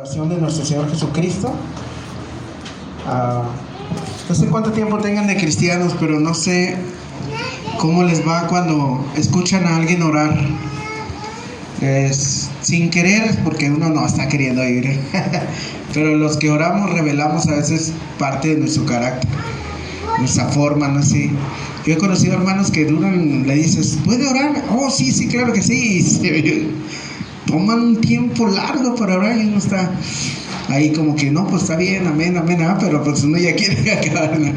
oración de nuestro Señor Jesucristo. No sé cuánto tiempo tengan de cristianos, pero no sé cómo les va cuando escuchan a alguien orar. Sin querer, porque uno no está queriendo oír. Pero los que oramos revelamos a veces parte de nuestro carácter, nuestra forma, no sé. Yo he conocido hermanos que duran, le dices, ¿puede orar? Oh, sí, sí, claro que sí. Toman un tiempo largo para orar y uno está ahí como que no, pues está bien, amén, amén, pero pues uno ya quiere acabar, ¿no?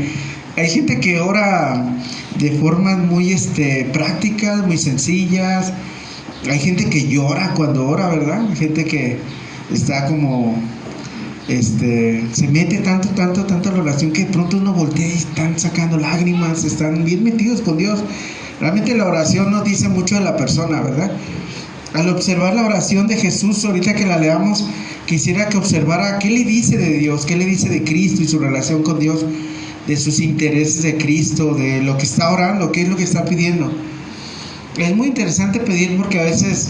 Hay gente que ora de formas muy prácticas, muy sencillas. Hay gente que llora cuando ora, ¿verdad? Hay gente que está como se mete tanto a la oración que de pronto uno voltea y están sacando lágrimas, están bien metidos con Dios. Realmente la oración nos dice mucho de la persona, ¿verdad? Al observar la oración de Jesús, ahorita que la leamos, quisiera que observara qué le dice de Dios, qué le dice de Cristo y su relación con Dios, de sus intereses de Cristo, de lo que está orando, qué es lo que está pidiendo. Es muy interesante pedir porque a veces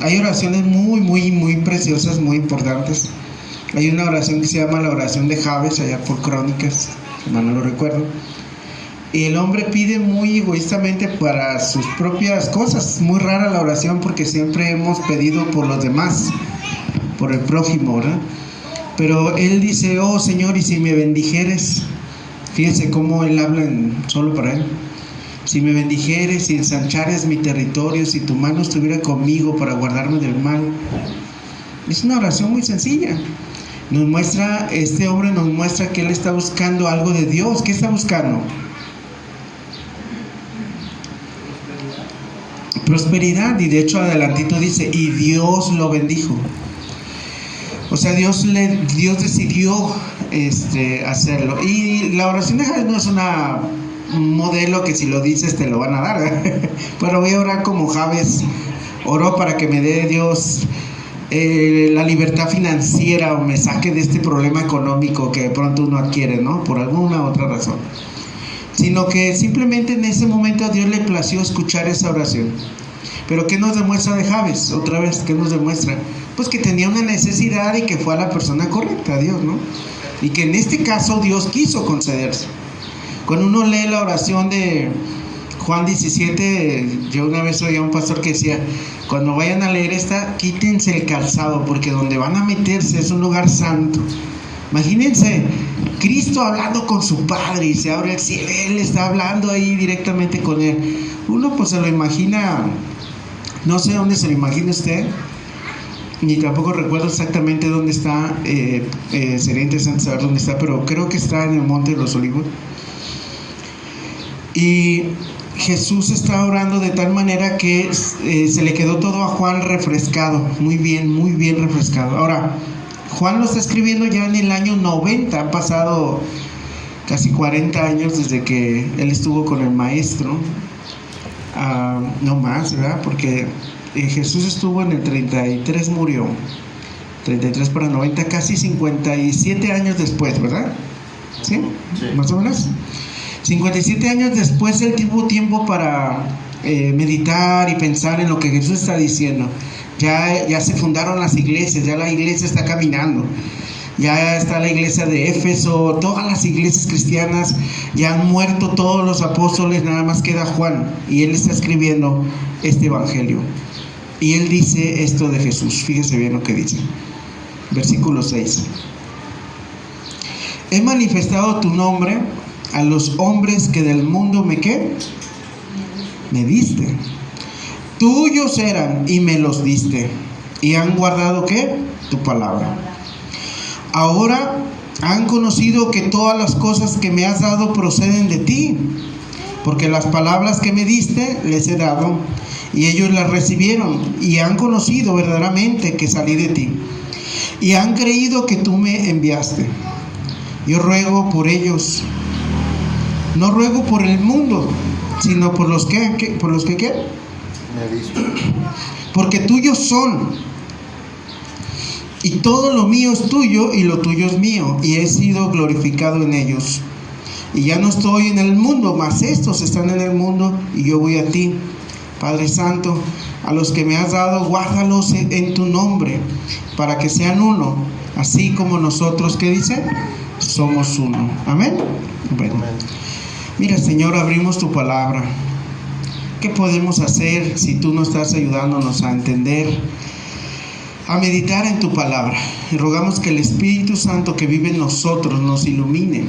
hay oraciones muy preciosas, muy importantes. Hay una oración que se llama la oración de Jabes, allá por Crónicas, si mal no lo recuerdo. Y el hombre pide muy egoístamente para sus propias cosas. Muy rara la oración porque siempre hemos pedido por los demás, por el prójimo, ¿verdad? Pero él dice, oh Señor, y si me bendijeres, fíjense cómo él habla solo para él. Si me bendijeres, si ensanchares mi territorio, si tu mano estuviera conmigo para guardarme del mal. Es una oración muy sencilla. Este hombre nos muestra que él está buscando algo de Dios. ¿Qué está buscando? Prosperidad. Y de hecho adelantito dice, y Dios lo bendijo. O sea, Dios decidió hacerlo. Y la oración de Jabes no es un modelo que si lo dices te lo van a dar. Pero voy a orar como Jabes oró para que me dé Dios la libertad financiera o me saque de este problema económico que de pronto uno adquiere, ¿no? Por alguna otra razón. Sino que simplemente en ese momento a Dios le plació escuchar esa oración. Pero ¿qué nos demuestra de Jabes? Otra vez, ¿qué nos demuestra? Pues que tenía una necesidad y que fue a la persona correcta, a Dios, ¿no? Y que en este caso Dios quiso concederse. Cuando uno lee la oración de Juan 17, yo una vez oí a un pastor que decía, cuando vayan a leer esta, quítense el calzado, porque donde van a meterse es un lugar santo. Imagínense, Cristo hablando con su Padre y se abre el cielo, Él está hablando ahí directamente con Él. Uno pues se lo imagina, no sé dónde se lo imagina usted, ni tampoco recuerdo exactamente dónde está, sería interesante saber dónde está, pero creo que está en el Monte de los Olivos. Y Jesús está orando de tal manera que se le quedó todo a Juan refrescado, muy bien refrescado. Ahora, Juan lo está escribiendo ya en el año 90, han pasado casi 40 años desde que él estuvo con el maestro, no más, ¿verdad? Porque Jesús estuvo en el 33, murió, 33 para 90, casi 57 años después, ¿verdad? ¿Sí? Sí. ¿Más o menos? 57 años después él tuvo tiempo para meditar y pensar en lo que Jesús está diciendo. Ya se fundaron las iglesias, ya la iglesia está caminando. Ya está la iglesia de Éfeso, todas las iglesias cristianas, ya han muerto todos los apóstoles, nada más queda Juan. Y él está escribiendo este evangelio. Y él dice esto de Jesús, fíjese bien lo que dice. Versículo 6. He manifestado tu nombre a los hombres que del mundo me diste. Tuyos eran y me los diste, y han guardado tu palabra. Ahora han conocido que todas las cosas que me has dado proceden de ti, porque las palabras que me diste les he dado, y ellos las recibieron, y han conocido verdaderamente que salí de ti, y han creído que tú me enviaste. Yo ruego por ellos. No ruego por el mundo, sino por los que ¿qué? Porque tuyos son, y todo lo mío es tuyo, y lo tuyo es mío, y he sido glorificado en ellos. Y ya no estoy en el mundo, mas estos están en el mundo, y yo voy a ti. Padre Santo, a los que me has dado, guárdalos en tu nombre, para que sean uno, así como nosotros, ¿qué dice? Somos uno. Amén. Bueno, mira, Señor, abrimos tu palabra. ¿Qué podemos hacer si tú no estás ayudándonos a entender, a meditar en tu palabra? Y rogamos que el Espíritu Santo que vive en nosotros nos ilumine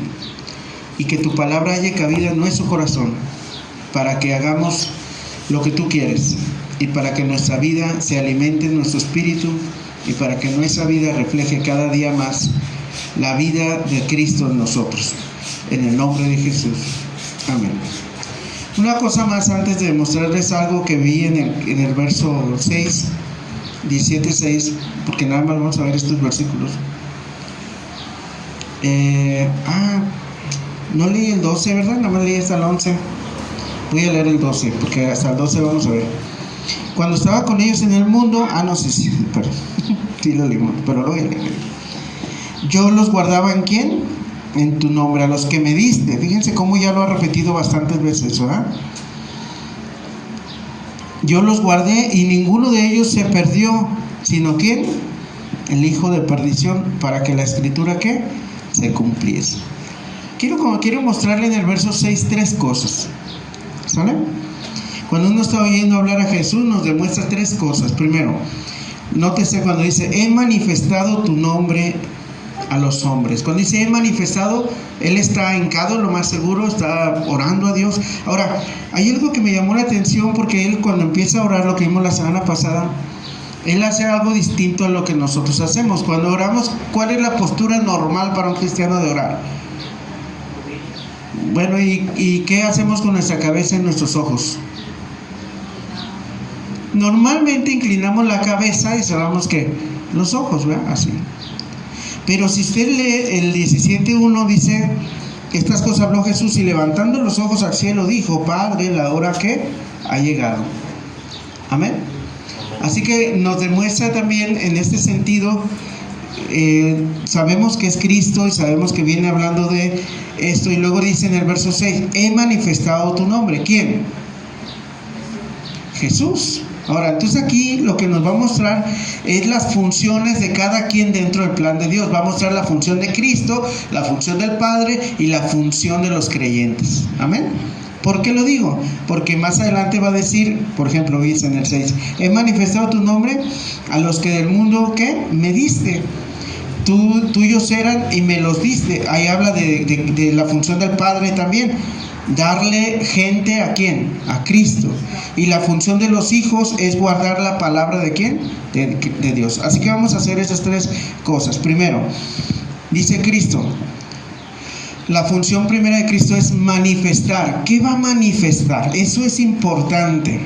y que tu palabra haya cabida en nuestro corazón para que hagamos lo que tú quieres y para que nuestra vida se alimente en nuestro espíritu y para que nuestra vida refleje cada día más la vida de Cristo en nosotros. En el nombre de Jesús. Amén. Una cosa más antes de mostrarles algo que vi en el verso 6, 17:6, porque nada más vamos a ver estos versículos. No leí el 12, ¿verdad? Nada más leí hasta el 11. Voy a leer el 12, porque hasta el 12 vamos a ver. Cuando estaba con ellos en el mundo, no sé si, perdón, sí lo leímos, pero lo voy a leer. Yo los guardaba ¿en quién? En tu nombre, a los que me diste. Fíjense cómo ya lo ha repetido bastantes veces, ¿verdad? Yo los guardé y ninguno de ellos se perdió, sino ¿quién? El hijo de perdición, para que la escritura ¿qué? Se cumpliese. Quiero mostrarle en el verso 6 tres cosas. ¿Sale? Cuando uno está oyendo hablar a Jesús, nos demuestra tres cosas. Primero, nótese cuando dice, he manifestado tu nombre a los hombres. Cuando dice he manifestado, él está hincado, lo más seguro, está orando a Dios. Ahora, hay algo que me llamó la atención, porque él, cuando empieza a orar, lo que vimos la semana pasada, él hace algo distinto a lo que nosotros hacemos. Cuando oramos, ¿cuál es la postura normal para un cristiano de orar? Bueno, ¿y qué hacemos con nuestra cabeza y nuestros ojos? Normalmente inclinamos la cabeza y cerramos ¿qué? Los ojos, ¿verdad? Así. Pero si usted lee el 17:1, dice, estas cosas habló Jesús y levantando los ojos al cielo dijo, Padre, la hora que ha llegado. Amén. Así que nos demuestra también en este sentido, sabemos que es Cristo y sabemos que viene hablando de esto, y luego dice en el verso 6, he manifestado tu nombre. ¿Quién? Jesús. Ahora, entonces aquí lo que nos va a mostrar es las funciones de cada quien dentro del plan de Dios. Va a mostrar la función de Cristo, la función del Padre y la función de los creyentes. Amén. ¿Por qué lo digo? Porque más adelante va a decir, por ejemplo, dice en el 6, he manifestado tu nombre a los que del mundo, ¿qué? Me diste. Tuyos eran y me los diste. Ahí habla de la función del Padre también. Darle gente ¿a quién? A Cristo. Y la función de los hijos es guardar la palabra ¿de quién? De Dios. Así que vamos a hacer esas tres cosas. Primero, dice Cristo, la función primera de Cristo es manifestar. ¿Qué va a manifestar? Eso es importante.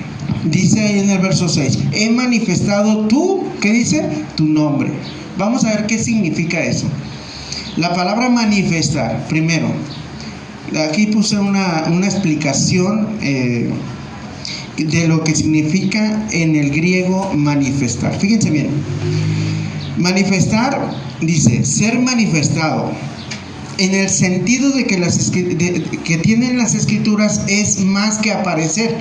Dice ahí en el verso 6, he manifestado tú, ¿qué dice? Tu nombre. Vamos a ver qué significa eso. La palabra manifestar, primero, aquí puse una explicación de lo que significa en el griego manifestar. Fíjense bien. Manifestar dice ser manifestado, en el sentido de que que tienen las escrituras es más que aparecer.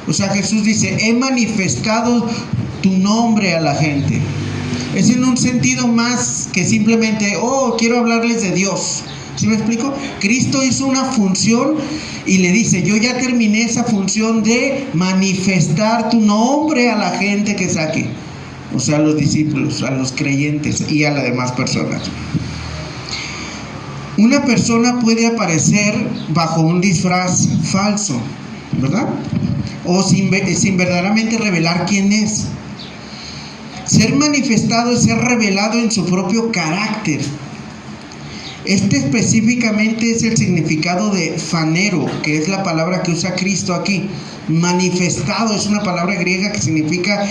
O sea, Jesús dice, he manifestado tu nombre a la gente. Es en un sentido más que simplemente, quiero hablarles de Dios. ¿Sí me explico? Cristo hizo una función y le dice, yo ya terminé esa función de manifestar tu nombre a la gente que está aquí. O sea, a los discípulos, a los creyentes y a las demás personas. Una persona puede aparecer bajo un disfraz falso, ¿verdad? O sin verdaderamente revelar quién es. Ser manifestado es ser revelado en su propio carácter. Este específicamente es el significado de fanero, que es la palabra que usa Cristo aquí. Manifestado es una palabra griega que significa,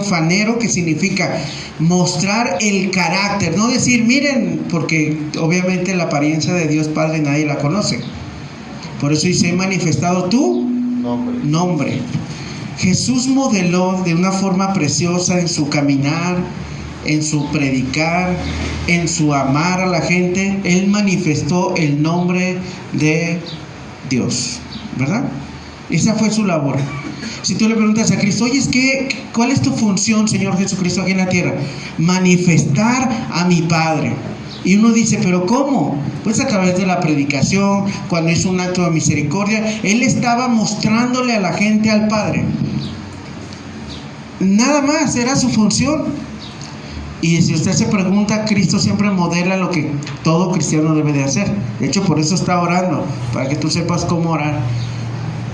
fanero, que significa mostrar el carácter. No decir, miren, porque obviamente la apariencia de Dios Padre nadie la conoce. Por eso dice, he manifestado tu nombre. Jesús modeló de una forma preciosa en su caminar, en su predicar, en su amar a la gente. Él manifestó el nombre de Dios, ¿verdad? Esa fue su labor. Si tú le preguntas a Cristo, oye, ¿cuál es tu función, Señor Jesucristo, aquí en la tierra? Manifestar a mi Padre. Y uno dice, ¿pero cómo? Pues a través de la predicación, cuando hizo un acto de misericordia, Él estaba mostrándole a la gente al Padre. Nada más, era su función. Y si usted se pregunta, Cristo siempre modela lo que todo cristiano debe de hacer. De hecho, por eso está orando, para que tú sepas cómo orar.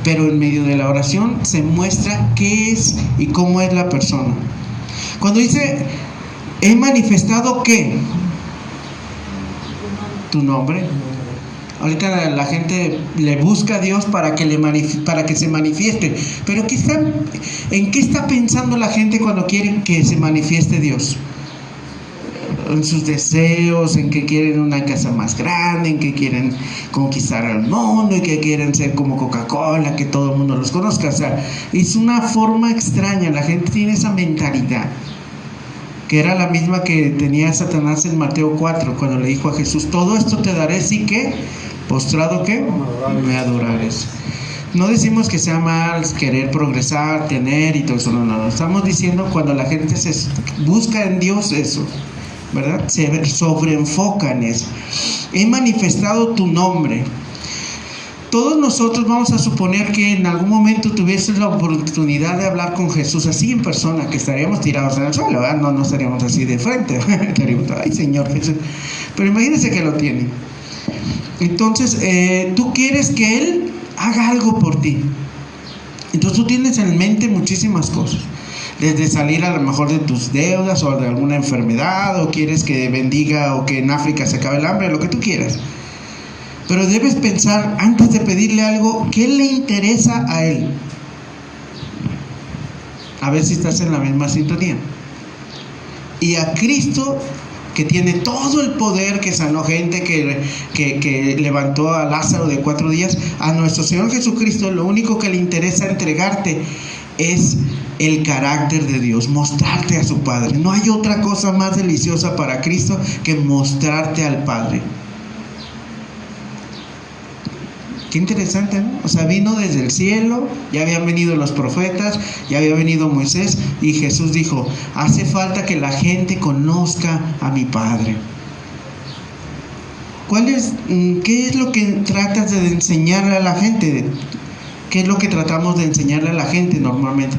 Pero en medio de la oración se muestra qué es y cómo es la persona. Cuando dice, he manifestado ¿qué? Tu nombre. Ahorita la gente le busca a Dios para que se manifieste. Pero ¿en qué está pensando la gente cuando quieren que se manifieste Dios? En sus deseos, en que quieren una casa más grande, en que quieren conquistar el mundo y que quieren ser como Coca-Cola, que todo el mundo los conozca. O sea, es una forma extraña. La gente tiene esa mentalidad, que era la misma que tenía Satanás en Mateo 4, cuando le dijo a Jesús, todo esto te daré si que, postrado que, me adorares. No decimos que sea mal querer progresar, tener y todo eso, no. Estamos diciendo cuando la gente se busca en Dios eso, ¿verdad? Se sobreenfoca en eso. He manifestado tu nombre. Todos nosotros vamos a suponer que en algún momento tuvieses la oportunidad de hablar con Jesús así en persona, que estaríamos tirados en el suelo, ¿verdad? No estaríamos así de frente, estaríamos, ay Señor Jesús. Pero imagínense que lo tiene. Entonces, tú quieres que Él haga algo por ti. Entonces tú tienes en mente muchísimas cosas. Desde salir a lo mejor de tus deudas o de alguna enfermedad, o quieres que bendiga o que en África se acabe el hambre, lo que tú quieras. Pero debes pensar antes de pedirle algo, ¿qué le interesa a Él? A ver si estás en la misma sintonía. Y a Cristo, que tiene todo el poder, que sanó gente, que levantó a Lázaro de 4 días, a nuestro Señor Jesucristo lo único que le interesa entregarte es el carácter de Dios, mostrarte a su Padre. No hay otra cosa más deliciosa para Cristo que mostrarte al Padre. Qué interesante, ¿no? O sea, vino desde el cielo, ya habían venido los profetas, ya había venido Moisés, y Jesús dijo, hace falta que la gente conozca a mi Padre. ¿Qué es lo que tratas de enseñarle a la gente? ¿Qué es lo que tratamos de enseñarle a la gente normalmente?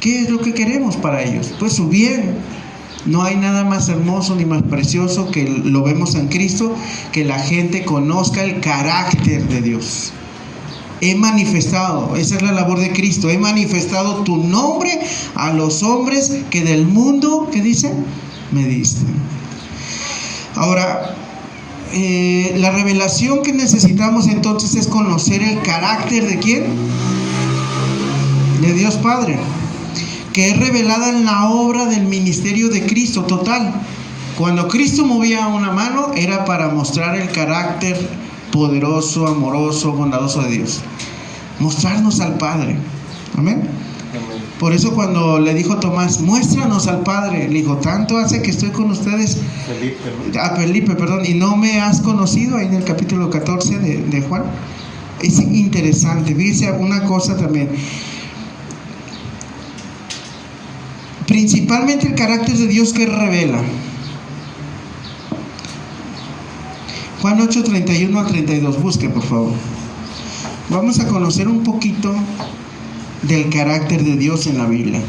¿Qué es lo que queremos para ellos? Pues su bien. No hay nada más hermoso ni más precioso que lo vemos en Cristo, que la gente conozca el carácter de Dios. He manifestado, esa es la labor de Cristo, he manifestado tu nombre a los hombres que del mundo, ¿qué dice? Me diste. Ahora, la revelación que necesitamos entonces es conocer el carácter de ¿quién? De Dios Padre, que es revelada en la obra del ministerio de Cristo total. Cuando Cristo movía una mano era para mostrar el carácter poderoso, amoroso, bondadoso de Dios, mostrarnos al Padre. Amén. Por eso cuando le dijo Tomás, muéstranos al Padre, le dijo, tanto hace que estoy con ustedes, Felipe, y no me has conocido, ahí en el capítulo 14 de Juan. Es interesante, fíjese una cosa también. Principalmente el carácter de Dios que revela. Juan 8, 31 al 32, busque por favor. Vamos a conocer un poquito del carácter de Dios en la Biblia.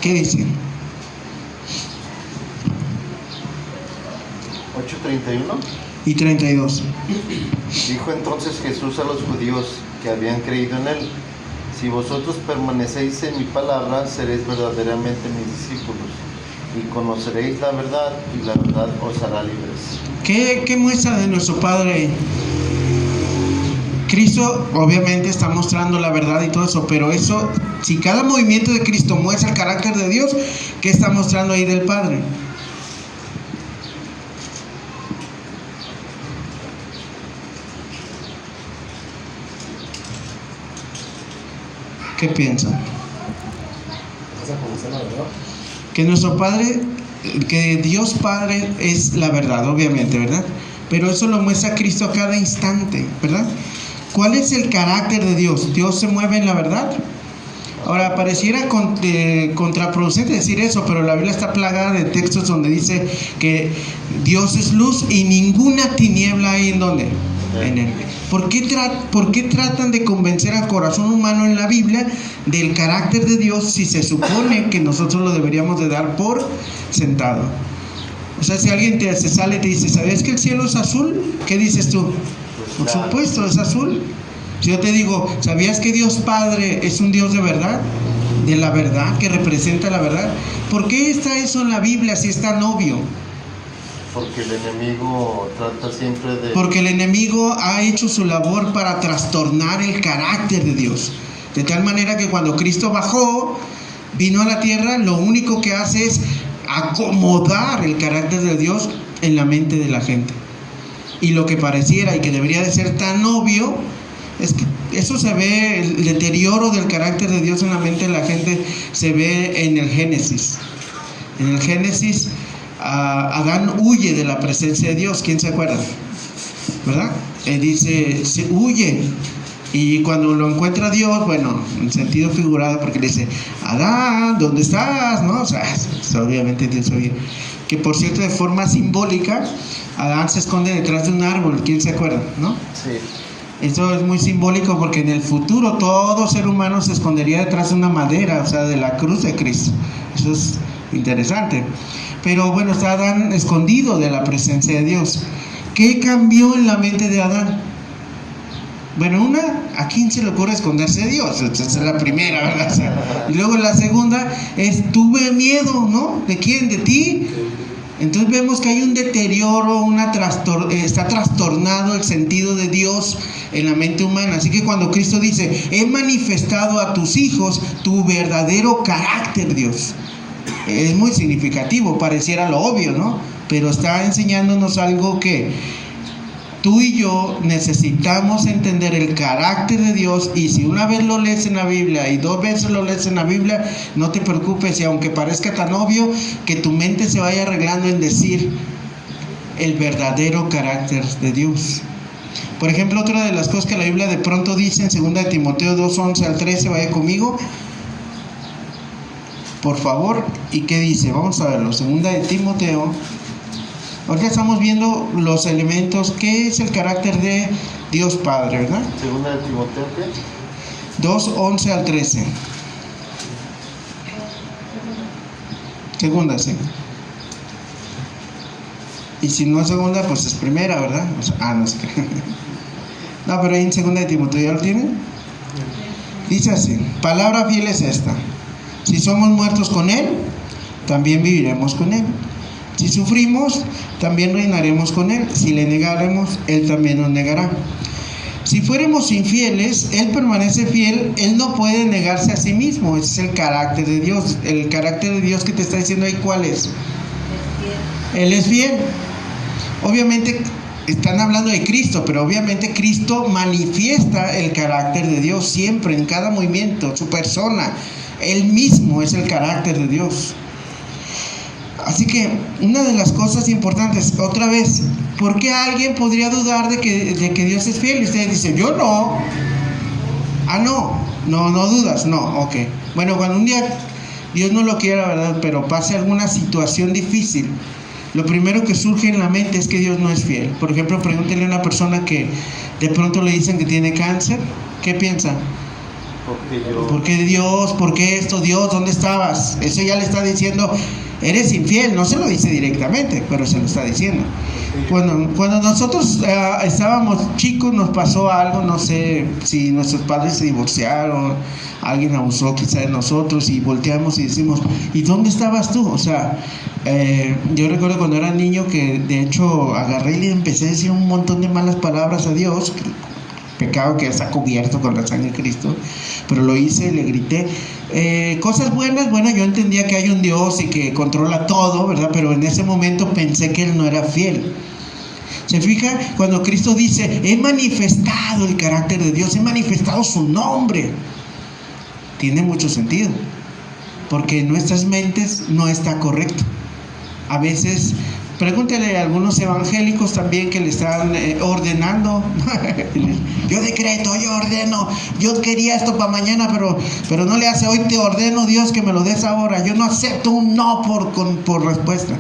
¿Qué dice? 8:31. Y 32. Dijo entonces Jesús a los judíos que habían creído en él, si vosotros permanecéis en mi palabra, seréis verdaderamente mis discípulos, y conoceréis la verdad, y la verdad os hará libres. ¿Qué muestra de nuestro Padre? Cristo obviamente está mostrando la verdad y todo eso, pero eso, si cada movimiento de Cristo muestra el carácter de Dios, ¿qué está mostrando ahí del Padre? ¿Qué piensan? Que nuestro Padre, que Dios Padre es la verdad, obviamente, ¿verdad? Pero eso lo muestra Cristo a cada instante, ¿verdad? ¿Cuál es el carácter de Dios? ¿Dios se mueve en la verdad? Ahora, pareciera contraproducente decir eso, pero la Biblia está plagada de textos donde dice que Dios es luz y ninguna tiniebla hay en ¿dónde? En él. ¿Por qué tratan de convencer al corazón humano en la Biblia del carácter de Dios si se supone que nosotros lo deberíamos de dar por sentado? O sea, si alguien se sale y te dice, ¿sabes que el cielo es azul? ¿Qué dices tú? Por supuesto, es azul. Si yo te digo, ¿sabías que Dios Padre es un Dios de verdad? De la verdad, que representa la verdad. ¿Por qué está eso en la Biblia si es tan obvio? Porque el enemigo trata siempre de... Porque el enemigo ha hecho su labor para trastornar el carácter de Dios. De tal manera que cuando Cristo bajó, vino a la tierra, lo único que hace es acomodar el carácter de Dios en la mente de la gente. Y lo que pareciera y que debería de ser tan obvio, es que eso se ve, el deterioro del carácter de Dios en la mente de la gente se ve en el Génesis. En el Génesis, Adán huye de la presencia de Dios. ¿Quién se acuerda? ¿Verdad? Él dice, huye. Y cuando lo encuentra Dios, bueno, en sentido figurado, porque le dice, Adán, ¿dónde estás? ¿No? O sea, obviamente Dios oye. Que por cierto, de forma simbólica, Adán se esconde detrás de un árbol. ¿Quién se acuerda? ¿No? Sí. Eso es muy simbólico porque en el futuro todo ser humano se escondería detrás de una madera, o sea, de la cruz de Cristo. Eso es interesante. Pero bueno, está Adán escondido de la presencia de Dios. ¿Qué cambió en la mente de Adán? Bueno, ¿a quién se le ocurre esconderse de Dios? Esa es la primera, ¿verdad? O sea, y luego la segunda es, tuve miedo, ¿no? ¿De quién? ¿De ti? Entonces vemos que hay un deterioro, está trastornado el sentido de Dios en la mente humana. Así que cuando Cristo dice, he manifestado a tus hijos tu verdadero carácter, Dios, es muy significativo, pareciera lo obvio, ¿no? Pero está enseñándonos algo que tú y yo necesitamos entender el carácter de Dios. Y si una vez lo lees en la Biblia y 2 veces lo lees en la Biblia, no te preocupes, y aunque parezca tan obvio, que tu mente se vaya arreglando en decir el verdadero carácter de Dios. Por ejemplo, otra de las cosas que la Biblia de pronto dice en 2 Timoteo 2:11 al 13, vaya conmigo, por favor. ¿Y qué dice? Vamos a verlo. 2 Timoteo. Ahorita estamos viendo los elementos, ¿qué es el carácter de Dios Padre, verdad? 2 Timoteo, ¿qué? 2:11 al 13. Segunda, sí. Y si no es segunda, pues es primera, ¿verdad? O sea, no sé qué. No, pero ahí en 2 Timoteo, ¿ya lo tienen? Dice así, palabra fiel es esta: si somos muertos con Él, también viviremos con Él. Si sufrimos, también reinaremos con Él. Si le negaremos, Él también nos negará. Si fuéramos infieles, Él permanece fiel. Él no puede negarse a sí mismo. Ese es el carácter de Dios. El carácter de Dios que te está diciendo ahí, ¿cuál es? Él es fiel. Obviamente están hablando de Cristo, pero obviamente Cristo manifiesta el carácter de Dios siempre, en cada movimiento, su persona. Él mismo es el carácter de Dios. Así que una de las cosas importantes, otra vez, ¿por qué alguien podría dudar de que Dios es fiel? Y ustedes dicen, yo no. Ah, no dudas, no, ok. Bueno, cuando un día Dios no lo quiera, ¿verdad? Pero pase alguna situación difícil, lo primero que surge en la mente es que Dios no es fiel. Por ejemplo, pregúntenle a una persona que de pronto le dicen que tiene cáncer, ¿qué piensa? ¿Por qué Dios? ¿Por qué esto? Dios, ¿dónde estabas? Eso ya le está diciendo, eres infiel. No se lo dice directamente, pero se lo está diciendo. Cuando nosotros estábamos chicos, nos pasó algo, no sé si nuestros padres se divorciaron, alguien abusó quizá de nosotros, y volteamos y decimos, ¿y dónde estabas tú? O sea, yo recuerdo cuando era niño que de hecho agarré y le empecé a decir un montón de malas palabras a Dios, pecado que está cubierto con la sangre de Cristo, pero lo hice, le grité. Cosas buenas, bueno, yo entendía que hay un Dios y que controla todo, ¿verdad? Pero en ese momento pensé que Él no era fiel. ¿Se fija? Cuando Cristo dice, he manifestado el carácter de Dios, he manifestado su nombre. tiene mucho sentido, porque en nuestras mentes no está correcto. A veces, pregúntele a algunos evangélicos también que le están ordenando. Yo decreto, yo ordeno, yo quería esto para mañana, pero no le hace. Hoy te ordeno, Dios, que me lo des ahora. Yo no acepto un no por respuesta.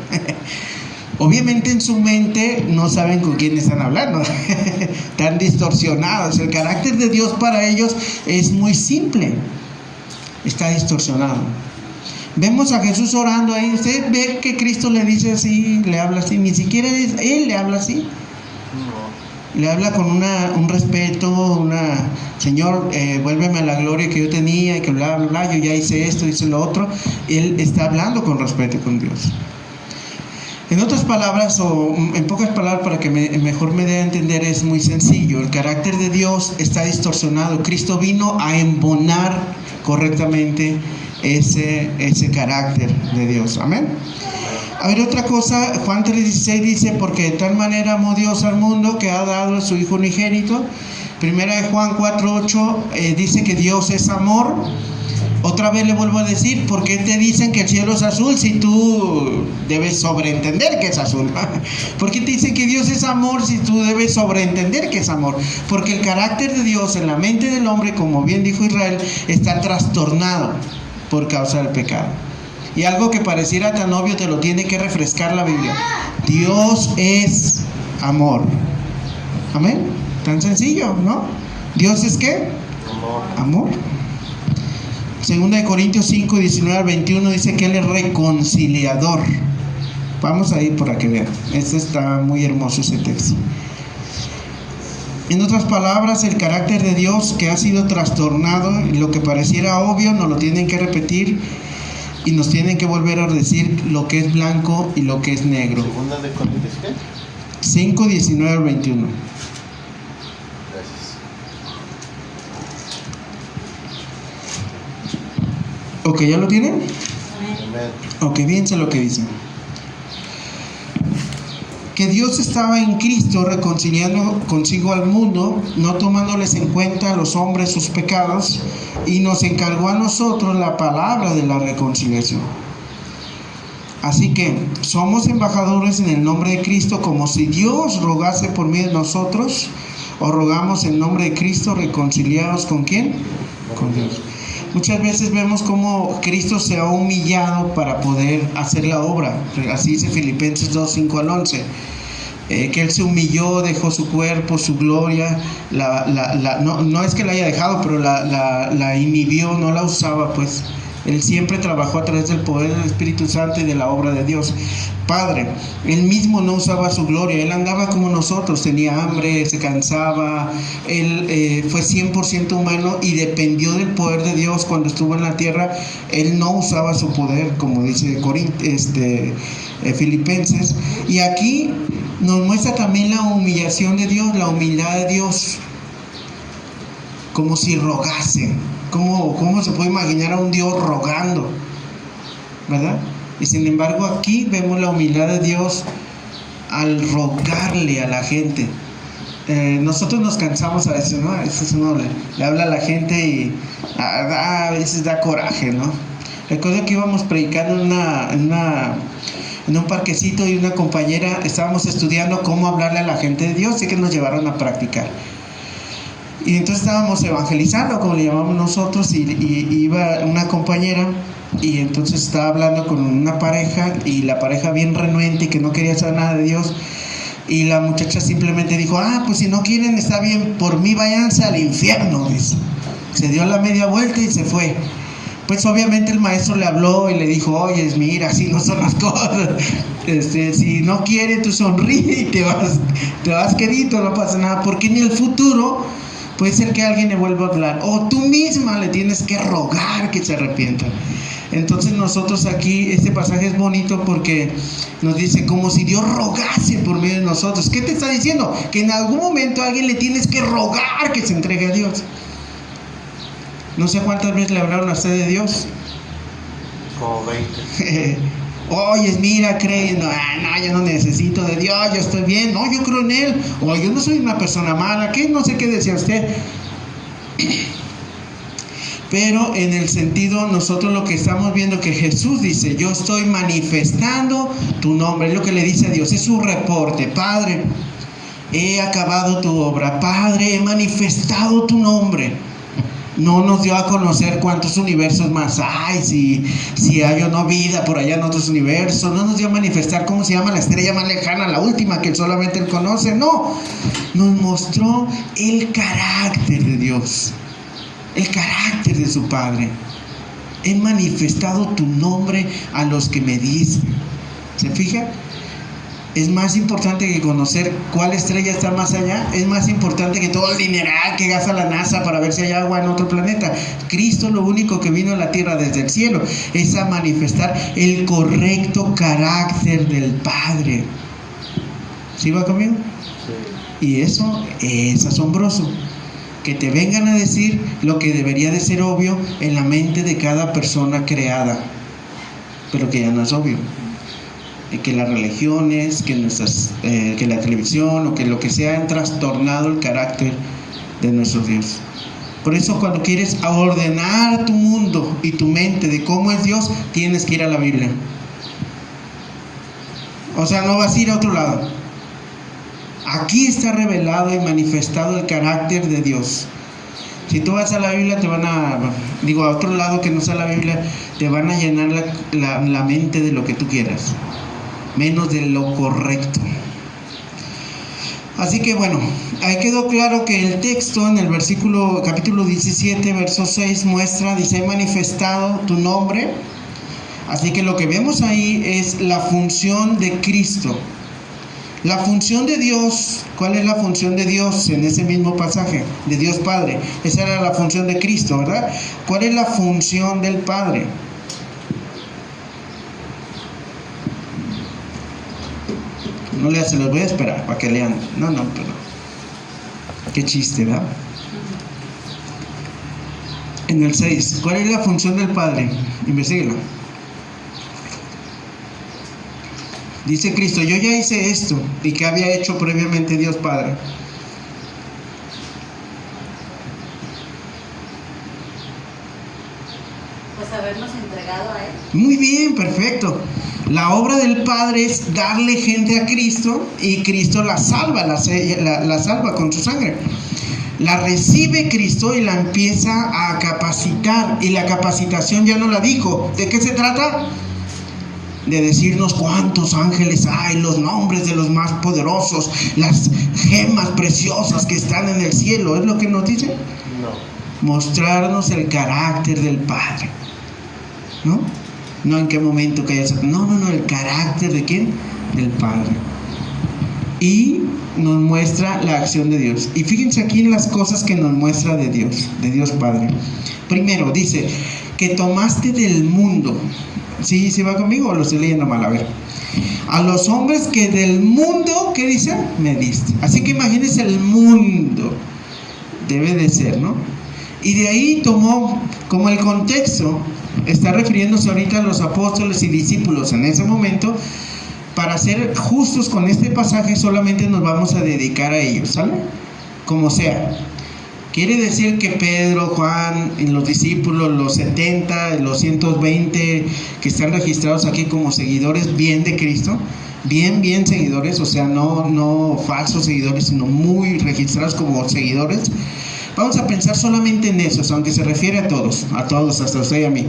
Obviamente en su mente no saben con quién están hablando. Están distorsionados. El carácter de Dios para ellos es muy simple. Está distorsionado. Vemos a Jesús orando ahí. Usted ve que Cristo le dice así, le habla así. Ni siquiera él le habla así. No. Le habla con un respeto, Señor, vuélveme a la gloria que yo tenía, y que bla, bla, bla, yo ya hice esto, hice lo otro. Él está hablando con respeto con Dios. En otras palabras, o en pocas palabras, para que mejor me dé a entender, es muy sencillo. El carácter de Dios está distorsionado. Cristo vino a embonar correctamente ese carácter de Dios. Amén. A ver, otra cosa, Juan 3:16 dice: porque de tal manera amó Dios al mundo que ha dado a su Hijo unigénito. Primera de Juan 4:8 dice que Dios es amor. Otra vez le vuelvo a decir: ¿por qué te dicen que el cielo es azul si tú debes sobreentender que es azul? ¿Por qué te dicen que Dios es amor si tú debes sobreentender que es amor? Porque el carácter de Dios en la mente del hombre, como bien dijo Israel, está trastornado por causa del pecado. Y algo que pareciera tan obvio te lo tiene que refrescar la Biblia: Dios es amor. Amén. Tan sencillo, ¿no? ¿Dios es qué? Amor. Segunda de Corintios 5, 19 al 21 dice que Él es reconciliador. Vamos a ir para que vean. Está muy hermoso ese texto. En otras palabras, el carácter de Dios que ha sido trastornado, y lo que pareciera obvio nos lo tienen que repetir y nos tienen que volver a decir lo que es blanco y lo que es negro. Segunda de Corintios, ¿qué? 5, 19 al 21. Ok, ¿ya lo tienen? Ok, fíjense lo que dice. Que Dios estaba en Cristo reconciliando consigo al mundo, no tomándoles en cuenta a los hombres sus pecados, y nos encargó a nosotros la palabra de la reconciliación. Así que somos embajadores en el nombre de Cristo, como si Dios rogase por medio de nosotros. O rogamos en nombre de Cristo, reconciliados ¿con quién? Con Dios. Muchas veces vemos cómo Cristo se ha humillado para poder hacer la obra. Así dice Filipenses 2, 5 al 11. Que Él se humilló, dejó su cuerpo, su gloria. No es que la haya dejado, pero la inhibió, no la usaba, pues. Él siempre trabajó a través del poder del Espíritu Santo y de la obra de Dios Padre. Él mismo no usaba su gloria. Él andaba como nosotros, tenía hambre, se cansaba. Él fue 100% humano y dependió del poder de Dios cuando estuvo en la tierra. Él no usaba su poder, como dice Filipenses. Y aquí nos muestra también la humillación de Dios, la humildad de Dios, como si rogase. ¿Cómo se puede imaginar a un Dios rogando? ¿Verdad? Y sin embargo aquí vemos la humildad de Dios al rogarle a la gente. Nosotros nos cansamos a veces, ¿no? A veces uno le habla a la gente y a veces da coraje, ¿no? Recuerdo que íbamos predicando en un parquecito, y una compañera estábamos estudiando cómo hablarle a la gente de Dios, y que nos llevaron a practicar. Y entonces estábamos evangelizando, como le llamamos nosotros, y iba una compañera, y entonces estaba hablando con una pareja, y la pareja bien renuente y que no quería saber nada de Dios, y la muchacha simplemente dijo: pues si no quieren está bien, por mí váyanse al infierno, dice. Se dio la media vuelta y se fue. Pues obviamente el maestro le habló y le dijo: oye, mira, así no son las cosas. Si no quiere, tú sonríe y te vas quedito, no pasa nada, porque en el futuro puede ser que alguien le vuelva a hablar, o tú misma le tienes que rogar que se arrepienta. Entonces nosotros aquí, este pasaje es bonito porque nos dice como si Dios rogase por medio de nosotros. ¿Qué te está diciendo? Que en algún momento a alguien le tienes que rogar que se entregue a Dios. No sé cuántas veces le hablaron a usted de Dios. Como 20. Oye, mira, cree, no, yo no necesito de Dios, yo estoy bien, no, yo creo en Él, yo no soy una persona mala, ¿qué? No sé qué decía usted. pero en el sentido, nosotros lo que estamos viendo que Jesús dice, yo estoy manifestando tu nombre, es lo que le dice a Dios, es su reporte. Padre, he acabado tu obra. Padre, he manifestado tu nombre. No nos dio a conocer cuántos universos más hay, si hay o no vida por allá en otros universos. No nos dio a manifestar cómo se llama la estrella más lejana, la última que solamente Él conoce. No, nos mostró el carácter de Dios, el carácter de su Padre. He manifestado tu nombre a los que me dicen. ¿Se fija? Es más importante que conocer cuál estrella está más allá. Es más importante que todo el dineral que gasta la NASA para ver si hay agua en otro planeta. Cristo lo único que vino a la tierra desde el cielo es a manifestar el correcto carácter del Padre. ¿Sí va conmigo? Sí. Y eso es asombroso. Que te vengan a decir lo que debería de ser obvio en la mente de cada persona creada, pero que ya no es obvio. Que las religiones, que la televisión o que lo que sea han trastornado el carácter de nuestro Dios. Por eso cuando quieres ordenar tu mundo y tu mente de cómo es Dios, tienes que ir a la Biblia. O sea, no vas a ir a otro lado. Aquí está revelado y manifestado el carácter de Dios. Si tú vas a la Biblia, a otro lado que no sea la Biblia, te van a llenar la mente de lo que tú quieras, menos de lo correcto. Así que bueno, ahí quedó claro que el texto en el capítulo 17, verso 6 dice, he manifestado tu nombre. Así que lo que vemos ahí es la función de Cristo. La función de Dios, ¿cuál es la función de Dios en ese mismo pasaje? De Dios Padre. Esa era la función de Cristo, ¿verdad? ¿Cuál es la función del Padre? No le se los voy a esperar para que lean. No, pero qué chiste, ¿verdad? En el 6, ¿cuál es la función del Padre? Investíguelo. Dice Cristo, yo ya hice esto. ¿Y qué había hecho previamente Dios Padre? Pues habernos entregado a Él. Muy bien, perfecto. La obra del Padre es darle gente a Cristo y Cristo la salva, la salva con su sangre. La recibe Cristo y la empieza a capacitar. Y la capacitación ya no la dijo. ¿De qué se trata? De decirnos cuántos ángeles hay, los nombres de los más poderosos, las gemas preciosas que están en el cielo. ¿Es lo que nos dice? No. Mostrarnos el carácter del Padre. ¿No? No en qué momento que haya... No, el carácter ¿de quién? Del Padre. Y nos muestra la acción de Dios. Y fíjense aquí en las cosas que nos muestra de Dios Padre. Primero, dice, que tomaste del mundo. ¿Sí va conmigo o lo estoy leyendo mal? A ver. A los hombres que del mundo, ¿qué dice? Me diste. Así que imagínense el mundo. Debe de ser, ¿no? Y de ahí tomó, como el contexto, está refiriéndose ahorita a los apóstoles y discípulos en ese momento. Para ser justos con este pasaje, solamente nos vamos a dedicar a ellos, ¿sale? Como sea. Quiere decir que Pedro, Juan y los discípulos, los 70, los 120 que están registrados aquí como seguidores bien de Cristo, bien seguidores, o sea, no falsos seguidores, sino muy registrados como seguidores. Vamos a pensar solamente en esos, aunque se refiere a todos, hasta usted y a mí.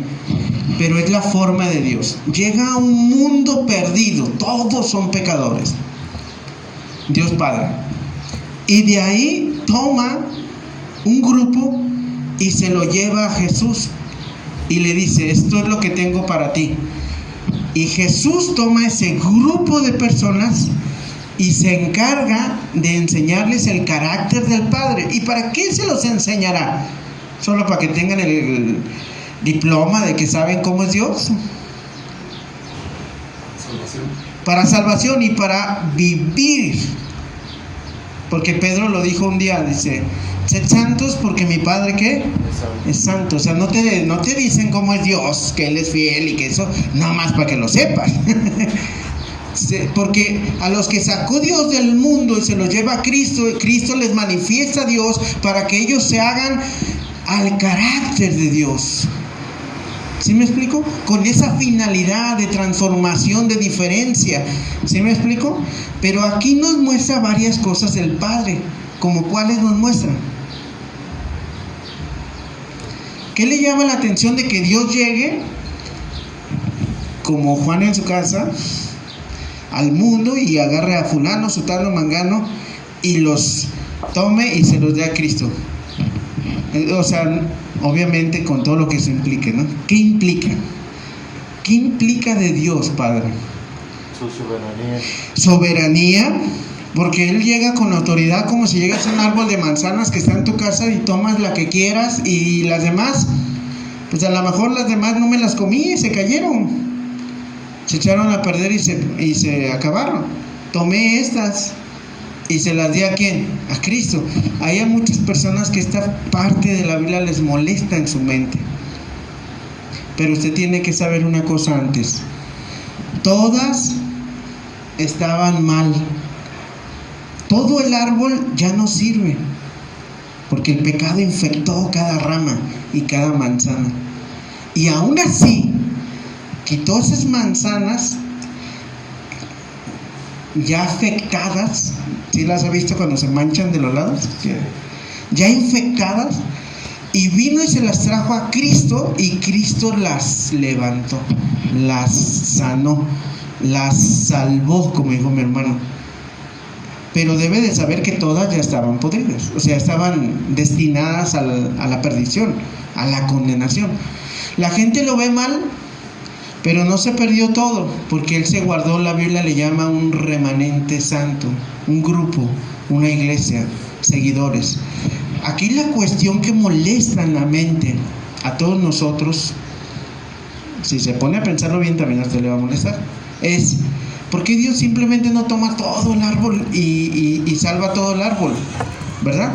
Pero es la forma de Dios. Llega a un mundo perdido, todos son pecadores. Dios Padre. Y de ahí toma un grupo y se lo lleva a Jesús y le dice, esto es lo que tengo para ti. Y Jesús toma ese grupo de personas y se encarga de enseñarles el carácter del Padre. ¿Y para qué se los enseñará? ¿Solo para que tengan el diploma de que saben cómo es Dios? Para salvación y para vivir. Porque Pedro lo dijo un día, dice, sed santos porque mi Padre, ¿qué? Es santo. O sea, no te dicen cómo es Dios, que Él es fiel y que eso, nada más para que lo sepas. Porque a los que sacó Dios del mundo y se los lleva a Cristo, Cristo les manifiesta a Dios para que ellos se hagan al carácter de Dios. ¿Sí me explico? Con esa finalidad de transformación, de diferencia. ¿Sí me explico? Pero aquí nos muestra varias cosas del Padre. ¿Como cuáles nos muestran? ¿Qué le llama la atención de que Dios llegue, como Juan en su casa, al mundo y agarre a fulano, sutano, mangano y los tome y se los dé a Cristo? O sea, obviamente con todo lo que eso implique, ¿no? ¿Qué implica? ¿Qué implica de Dios, Padre? Su soberanía. Soberanía, porque Él llega con autoridad, como si llegas a un árbol de manzanas que está en tu casa y tomas la que quieras, y las demás, pues a lo mejor las demás no me las comí, se cayeron, se echaron a perder y se acabaron. Tomé estas y se las di ¿a quién? A Cristo. Hay a muchas personas que esta parte de la Biblia les molesta en su mente, pero usted tiene que saber una cosa antes: todas estaban mal. Todo el árbol ya no sirve, porque el pecado infectó cada rama y cada manzana. Y aún así, quitó esas manzanas ya afectadas. ¿Sí las ha visto cuando se manchan de los lados? Sí. Ya infectadas. Y vino y se las trajo a Cristo, y Cristo las levantó, las sanó, las salvó, como dijo mi hermano. Pero debe de saber que todas ya estaban podridas, o sea, estaban destinadas a la perdición, a la condenación. La gente lo ve mal, pero no se perdió todo, porque Él se guardó. La Biblia le llama un remanente santo, un grupo, una iglesia, seguidores. Aquí la cuestión que molesta en la mente a todos nosotros, si se pone a pensarlo bien también a usted le va a molestar, es: ¿por qué Dios simplemente no toma todo el árbol y salva todo el árbol? ¿Verdad?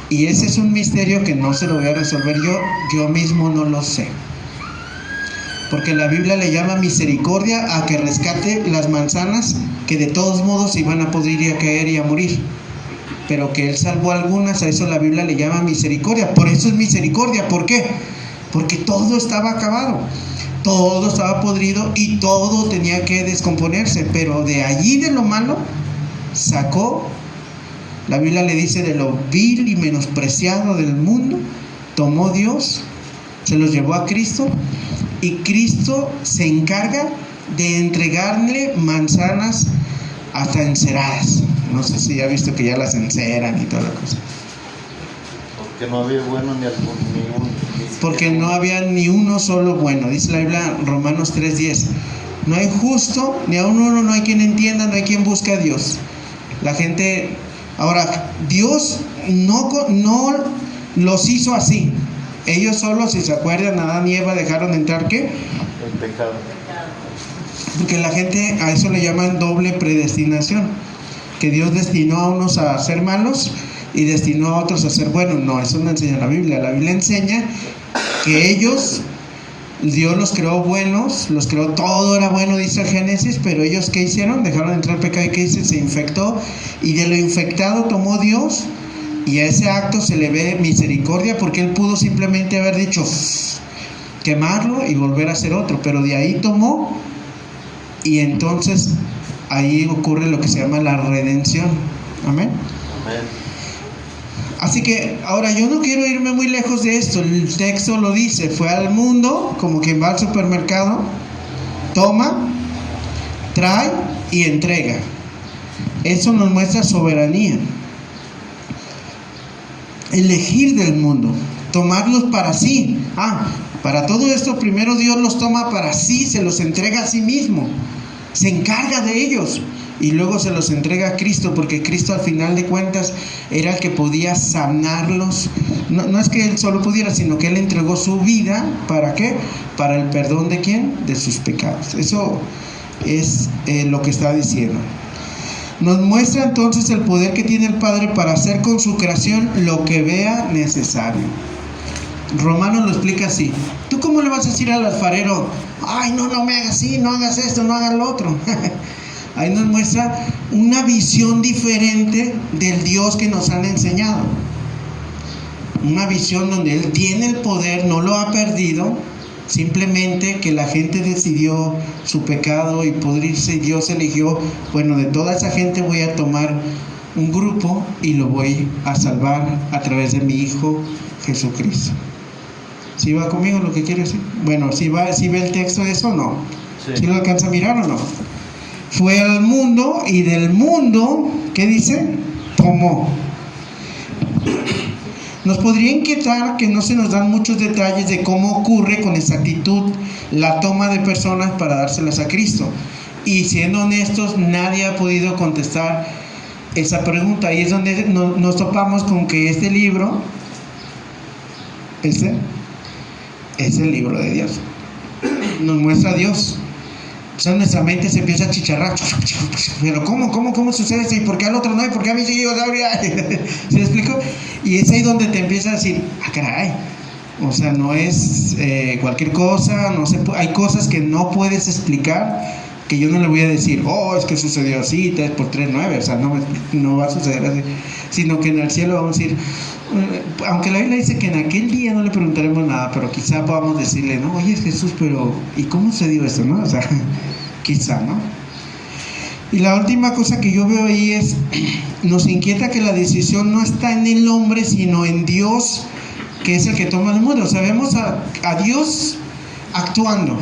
Y ese es un misterio que no se lo voy a resolver yo mismo no lo sé. Porque la Biblia le llama misericordia a que rescate las manzanas que de todos modos iban a podrir y a caer y a morir. Pero que Él salvó algunas, a eso la Biblia le llama misericordia. Por eso es misericordia. ¿Por qué? Porque todo estaba acabado. Todo estaba podrido y todo tenía que descomponerse, pero de allí, de lo malo, sacó. La Biblia le dice: de lo vil y menospreciado del mundo, tomó Dios, se los llevó a Cristo, y Cristo se encarga de entregarle manzanas hasta enceradas. No sé si ya ha visto que ya las enceran y toda la cosa. Porque no había bueno ni uno. Porque no había ni uno solo bueno. Dice la Biblia, Romanos 3:10: no hay justo, ni aun uno, no hay quien entienda, no hay quien busque a Dios. La gente, ahora, Dios no los hizo así. Ellos solos, si se acuerdan, Adán y Eva dejaron de entrar, ¿qué? El pecado. Porque la gente a eso le llaman doble predestinación, que Dios destinó a unos a ser malos y destinó a otros a ser buenos. No, eso no enseña la Biblia. La Biblia enseña que ellos, Dios los creó buenos, los creó, todo era bueno, dice el Génesis, pero ellos ¿qué hicieron? Dejaron de entrar al pecado. ¿Y qué dice? Se infectó, y de lo infectado tomó Dios, y a ese acto se le ve misericordia, porque Él pudo simplemente haber dicho quemarlo y volver a hacer otro, pero de ahí tomó, y entonces ahí ocurre lo que se llama la redención. Amén. Amén. Así que ahora yo no quiero irme muy lejos de esto. El texto lo dice: fue al mundo como quien va al supermercado, toma, trae y entrega. Eso nos muestra soberanía. Elegir del mundo, tomarlos para sí. Para todo esto primero Dios los toma para sí, se los entrega a sí mismo, se encarga de ellos, y luego se los entrega a Cristo, porque Cristo al final de cuentas era el que podía sanarlos. No es que Él solo pudiera, sino que Él entregó su vida. ¿Para qué? Para el perdón ¿de quién? De sus pecados. Eso es lo que está diciendo. Nos muestra entonces el poder que tiene el Padre para hacer con su creación lo que vea necesario. Romanos lo explica así: ¿tú cómo le vas a decir al alfarero: ay, no me hagas así, no hagas esto, no hagas lo otro? Ahí nos muestra una visión diferente del Dios que nos han enseñado. una visión donde Él tiene el poder, no lo ha perdido, simplemente que la gente decidió su pecado y pudrirse. Dios eligió, bueno, de toda esa gente voy a tomar un grupo y lo voy a salvar a través de mi Hijo Jesucristo. ¿Sí va conmigo lo que quiere decir? Bueno, ¿sí ve el texto de eso o no? Sí. ¿Sí lo alcanza a mirar o no? Fue al mundo y del mundo, ¿qué dice? Tomó. Nos podría inquietar que no se nos dan muchos detalles de cómo ocurre con exactitud la toma de personas para dárselas a Cristo. Y siendo honestos, nadie ha podido contestar esa pregunta. Ahí es donde nos topamos con que este libro, es el libro de Dios. Nos muestra a Dios. O sea, nuestra mente se empieza a chicharrar. Pero ¿cómo sucede eso? ¿Y por qué al otro no? ¿Y por qué a mí sí? ¿Se me explico? Y es ahí donde te empieza a decir, caray. O sea, no es cualquier cosa, hay cosas que no puedes explicar, que yo no le voy a decir, es que sucedió así, 3 por 3, 9, o sea, no va a suceder así, sino que en el cielo vamos a decir, aunque la Biblia dice que en aquel día no le preguntaremos nada, pero quizá podamos decirle, no, oye Jesús, pero ¿y cómo se dio esto, no? O sea, quizá, ¿no? Y la última cosa que yo veo ahí es, nos inquieta que la decisión no está en el hombre, sino en Dios, que es el que toma el mundo. O sea, vemos a Dios actuando.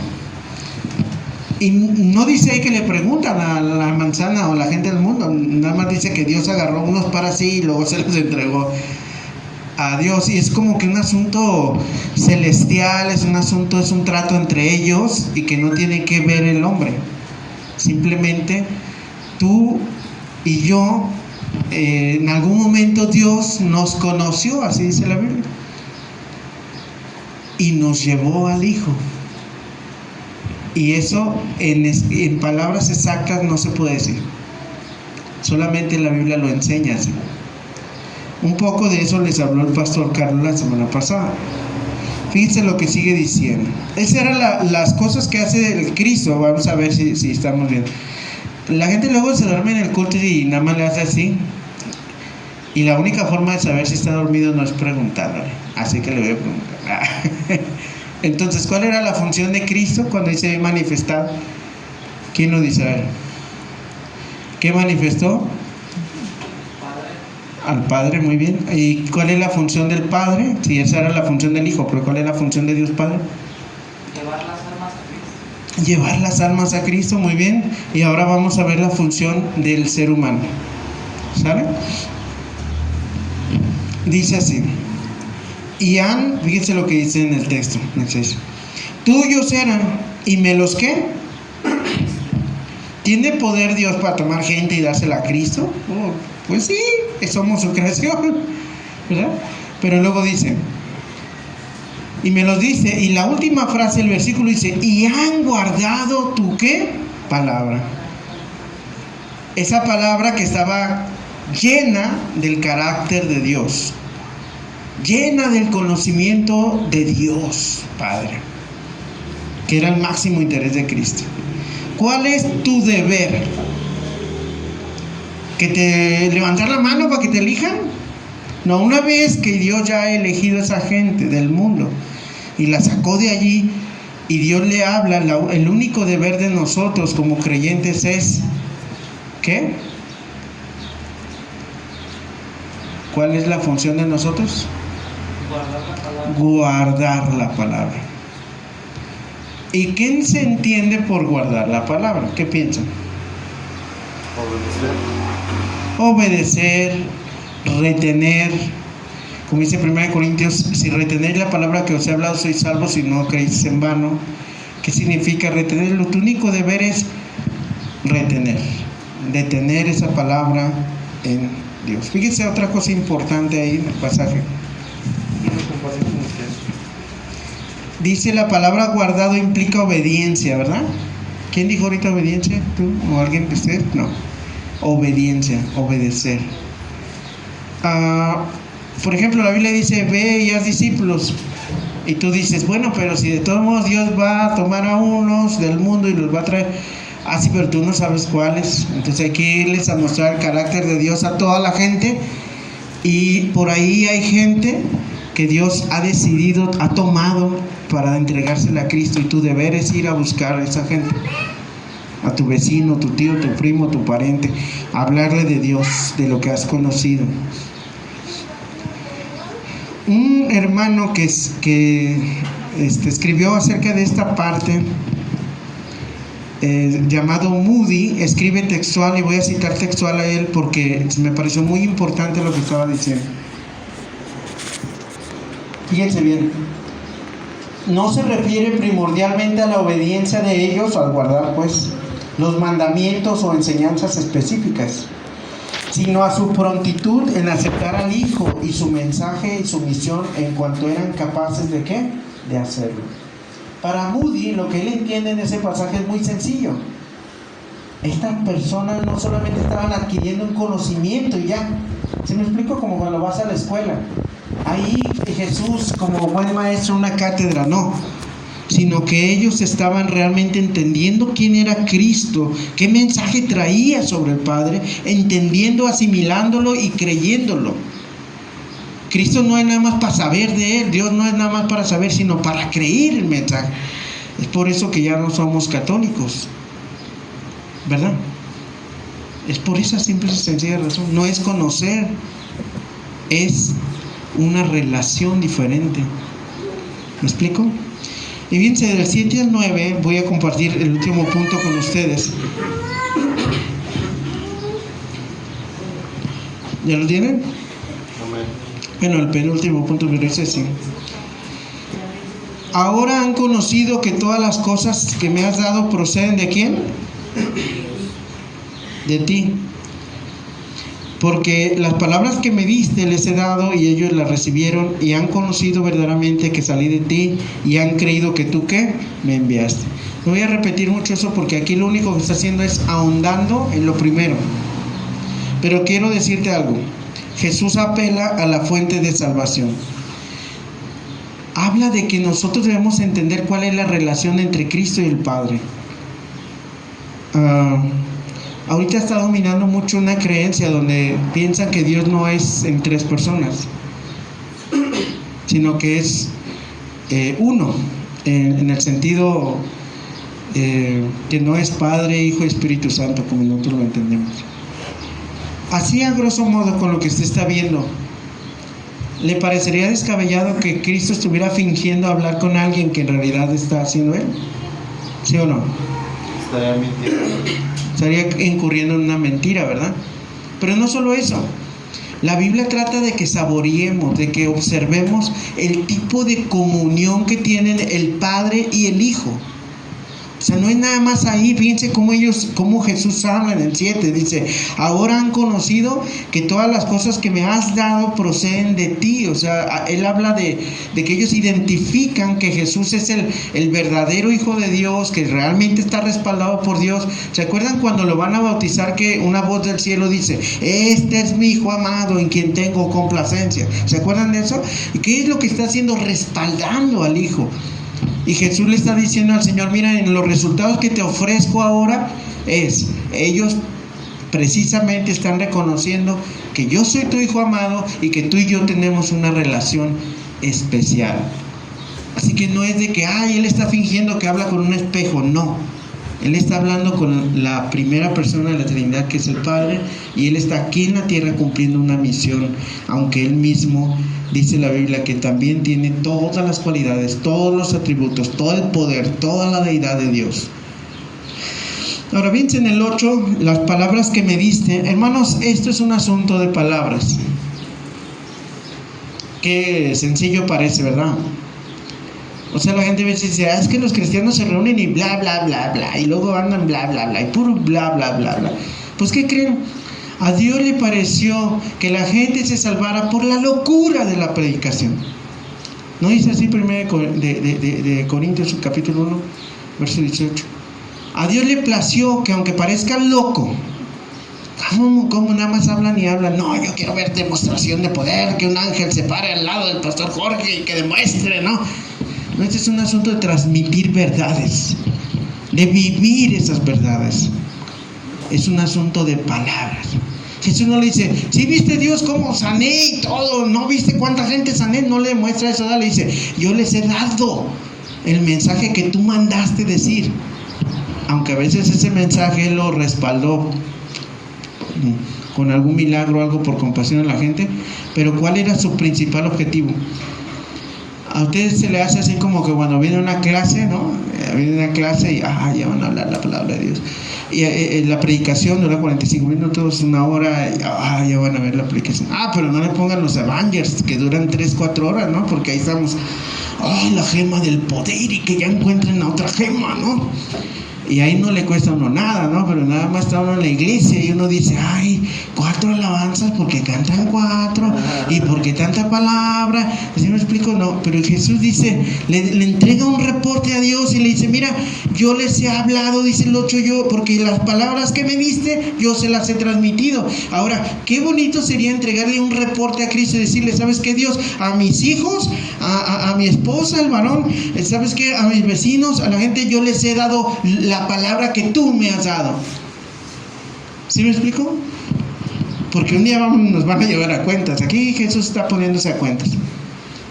Y no dice ahí que le preguntan a la manzana o a la gente del mundo, nada más dice que Dios agarró unos para sí y luego se los entregó a Dios. Y es como que un asunto celestial, es un trato entre ellos y que no tiene que ver el hombre. Simplemente tú y yo, en algún momento Dios nos conoció, así dice la Biblia, y nos llevó al Hijo. Y eso en palabras exactas no se puede decir. Solamente la Biblia lo enseña así. Un poco de eso les habló el pastor Carlos la semana pasada. Fíjense lo que sigue diciendo. Esas eran las cosas que hace el Cristo. Vamos a ver si estamos bien. La gente luego se duerme en el culto y nada más le hace así. Y la única forma de saber si está dormido no es preguntarle. Así que le voy a preguntar. Entonces, ¿cuál era la función de Cristo cuando dice manifestado? ¿Quién lo dice? A ver. ¿Qué manifestó? Al Padre, muy bien. ¿Y cuál es la función del Padre? Sí, esa era la función del Hijo, pero ¿cuál es la función de Dios Padre? Llevar las almas a Cristo. Llevar las almas a Cristo, muy bien. Y ahora vamos a ver la función del ser humano. ¿Sabe? Dice así. Fíjense lo que dice en el texto. Tuyos eran, y me los ¿qué? ¿Tiene poder Dios para tomar gente y dársela a Cristo? Pues sí, somos su creación, ¿verdad? Pero luego dice, y me los dice, y la última frase del versículo dice, y han guardado tu ¿qué? Palabra. Esa palabra que estaba llena del carácter de Dios, llena del conocimiento de Dios Padre, que era el máximo interés de Cristo. ¿Cuál es tu deber? ¿Que te levantar la mano para que te elijan? No, una vez que Dios ya ha elegido a esa gente del mundo y la sacó de allí y Dios le habla, el único deber de nosotros como creyentes es ¿qué? ¿Cuál es la función de nosotros? Guardar la palabra. ¿Y quién se entiende por guardar la palabra? ¿Qué piensan? Obedecer, retener. Como dice 1 Corintios, si retenéis la palabra que os he hablado, sois salvos, si no creéis en vano. ¿Qué significa retenerlo? Tu único deber es retener, detener esa palabra en Dios. Fíjense otra cosa importante ahí en el pasaje. Dice la palabra guardado implica obediencia, ¿verdad? ¿Quién dijo ahorita obediencia? ¿Tú o alguien de ustedes? No. Obediencia, obedecer. Por ejemplo, la Biblia dice, ve y haz discípulos. Y tú dices, bueno, pero si de todos modos Dios va a tomar a unos del mundo y los va a traer. Sí, pero tú no sabes cuáles. Entonces hay que irles a mostrar el carácter de Dios a toda la gente. Y por ahí hay gente que Dios ha decidido, ha tomado para entregársela a Cristo, y tu deber es ir a buscar a esa gente, a tu vecino, tu tío, tu primo, tu pariente, hablarle de Dios, de lo que has conocido. Un hermano que escribió acerca de esta parte, llamado Moody, escribe textual, y voy a citar textual a él porque me pareció muy importante lo que estaba diciendo. Fíjense bien, no se refiere primordialmente a la obediencia de ellos, al guardar pues los mandamientos o enseñanzas específicas, sino a su prontitud en aceptar al Hijo y su mensaje y su misión en cuanto eran capaces de ¿qué? De hacerlo. Para Moody, lo que él entiende en ese pasaje es muy sencillo. Estas personas no solamente estaban adquiriendo un conocimiento y ya. ¿Se me explico? Como cuando vas a la escuela. Ahí Jesús, como buen maestro, una cátedra, no. Sino que ellos estaban realmente entendiendo quién era Cristo, qué mensaje traía sobre el Padre, entendiendo, asimilándolo y creyéndolo. Cristo no es nada más para saber de Él, Dios no es nada más para saber, sino para creer el mensaje. Es por eso que ya no somos católicos, ¿verdad? Es por esa simple y sencilla razón. No es conocer, es una relación diferente. ¿Me explico? Y bien, del 7 al 9 voy a compartir el último punto con ustedes. ¿Ya lo tienen? Amén. Bueno, el penúltimo punto me dice así: ahora han conocido que todas las cosas que me has dado proceden ¿de quién? De ti. Porque las palabras que me diste les he dado y ellos las recibieron y han conocido verdaderamente que salí de ti y han creído que tú ¿qué? Me enviaste. No voy a repetir mucho eso porque aquí lo único que está haciendo es ahondando en lo primero. Pero quiero decirte algo. Jesús apela a la fuente de salvación. Habla de que nosotros debemos entender cuál es la relación entre Cristo y el Padre. Ahorita está dominando mucho una creencia donde piensan que Dios no es en tres personas, sino que es uno, en el sentido que no es Padre, Hijo y Espíritu Santo como nosotros lo entendemos. Así a grosso modo con lo que usted está viendo, ¿le parecería descabellado que Cristo estuviera fingiendo hablar con alguien que en realidad está haciendo Él? ¿Sí o no? Estaría mintiendo. Estaría incurriendo en una mentira, ¿verdad? Pero no solo eso. La Biblia trata de que saboreemos, de que observemos el tipo de comunión que tienen el Padre y el Hijo. O sea, no es nada más ahí. Fíjense cómo Jesús habla en el 7. Dice, ahora han conocido que todas las cosas que me has dado proceden de ti. O sea, Él habla de que ellos identifican que Jesús es el verdadero Hijo de Dios, que realmente está respaldado por Dios. ¿Se acuerdan cuando lo van a bautizar que una voz del cielo dice, este es mi Hijo amado en quien tengo complacencia? ¿Se acuerdan de eso? ¿Y qué es lo que está haciendo? Respaldando al Hijo. Y Jesús le está diciendo al Señor, mira, en los resultados que te ofrezco ahora ellos precisamente están reconociendo que yo soy tu Hijo amado y que tú y yo tenemos una relación especial. Así que no es de que, Él está fingiendo que habla con un espejo, no. Él está hablando con la primera persona de la Trinidad, que es el Padre, y Él está aquí en la tierra cumpliendo una misión, aunque Él mismo dice la Biblia que también tiene todas las cualidades, todos los atributos, todo el poder, toda la deidad de Dios. Ahora bien, en el 8, las palabras que me diste, hermanos, esto es un asunto de palabras. Qué sencillo parece, ¿verdad? O sea, la gente a veces dice, es que los cristianos se reúnen y bla, bla, bla, bla, y luego andan bla, bla, bla, y puro bla, bla, bla, bla. Pues, ¿qué creen? A Dios le pareció que la gente se salvara por la locura de la predicación. ¿No dice así 1 de Corintios capítulo 1, verso 18? A Dios le plació que aunque parezca loco, ¿cómo nada más hablan y hablan? No, yo quiero ver demostración de poder, que un ángel se pare al lado del pastor Jorge y que demuestre, ¿no? No, este es un asunto de transmitir verdades, de vivir esas verdades. Es un asunto de palabras. Jesús no le dice, ¿sí viste Dios cómo sané y todo? ¿No viste cuánta gente sané? No le muestra eso, le dice, yo les he dado el mensaje que tú mandaste decir. Aunque a veces ese mensaje lo respaldó con algún milagro, algo por compasión a la gente, pero ¿cuál era su principal objetivo? A ustedes se le hace así como que cuando viene una clase, ¿no? Viene una clase y ya van a hablar la palabra de Dios. Y la predicación dura 45 minutos, una hora, y ya van a ver la predicación. Pero no le pongan los Avengers que duran 3-4 horas, ¿no? Porque ahí estamos, la gema del poder y que ya encuentren la otra gema, ¿no? Y ahí no le cuesta a uno nada, ¿no? Pero nada más está uno en la iglesia y uno dice, 4 alabanzas porque cantan 4 y porque tanta palabra. ¿Sí me explico? No, pero Jesús dice, le entrega un reporte a Dios y le dice, mira, yo les he hablado, dice el 8, porque las palabras que me diste, yo se las he transmitido. Ahora, qué bonito sería entregarle un reporte a Cristo y decirle, ¿sabes qué, Dios? A mis hijos, a mi esposa, el varón, ¿sabes qué? A mis vecinos, a la gente, yo les he dado la palabra que tú me has dado. ¿Sí me explico? Porque un día nos van a llevar a cuentas. Aquí Jesús está poniéndose a cuentas.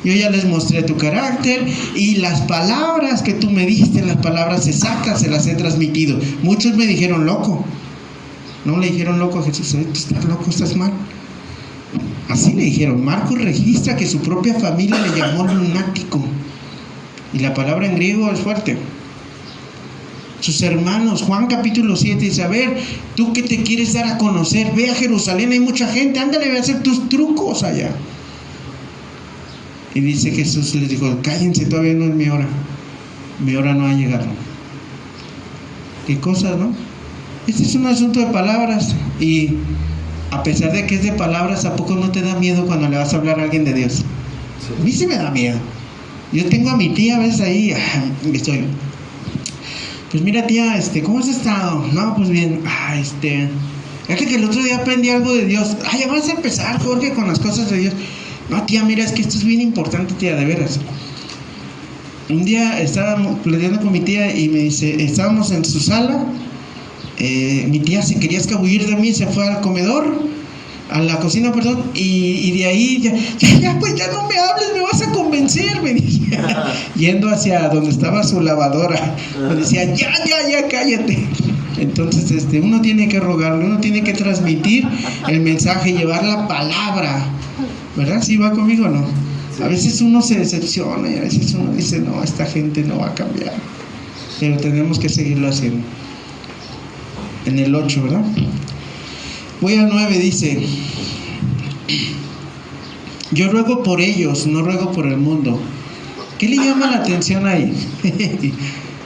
Yo ya les mostré tu carácter y las palabras que tú me diste, las palabras exactas, se las he transmitido. Muchos me dijeron loco. No le dijeron loco a Jesús, estás loco, estás mal. Así le dijeron. Marcos registra que su propia familia le llamó lunático. Y la palabra en griego es fuerte. Sus hermanos, Juan capítulo 7 dice, a ver, tú que te quieres dar a conocer, ve a Jerusalén, hay mucha gente, ándale, ve a hacer tus trucos allá. Y dice Jesús, les dijo, cállense, todavía no es mi hora no ha llegado. ¿Qué cosas, no? Este es un asunto de palabras, y a pesar de que es de palabras, ¿a poco no te da miedo cuando le vas a hablar a alguien de Dios? A mí sí me da miedo. Yo tengo a mi tía a veces ahí, estoy... Pues mira, tía, ¿cómo has estado? No, pues bien. Fíjate que el otro día aprendí algo de Dios. Ya vas a empezar, Jorge, con las cosas de Dios. No, tía, mira, es que esto es bien importante, tía, de veras. Un día estábamos platicando con mi tía y me dice, estábamos en su sala. Mi tía se quería escabullir de mí, se fue al comedor, a la cocina, perdón, y de ahí pues ya no me hables, me vas a convencer, me decía, yendo hacia donde estaba su lavadora. Me decía, ya, cállate. Entonces uno tiene que rogarle, uno tiene que transmitir el mensaje, llevar la palabra, ¿verdad? ¿Sí va conmigo o no? A veces uno se decepciona y a veces uno dice, no, esta gente no va a cambiar, pero tenemos que seguirlo haciendo. En el 8, ¿verdad? Voy al 9, dice, yo ruego por ellos, no ruego por el mundo. ¿Qué le llama la atención ahí?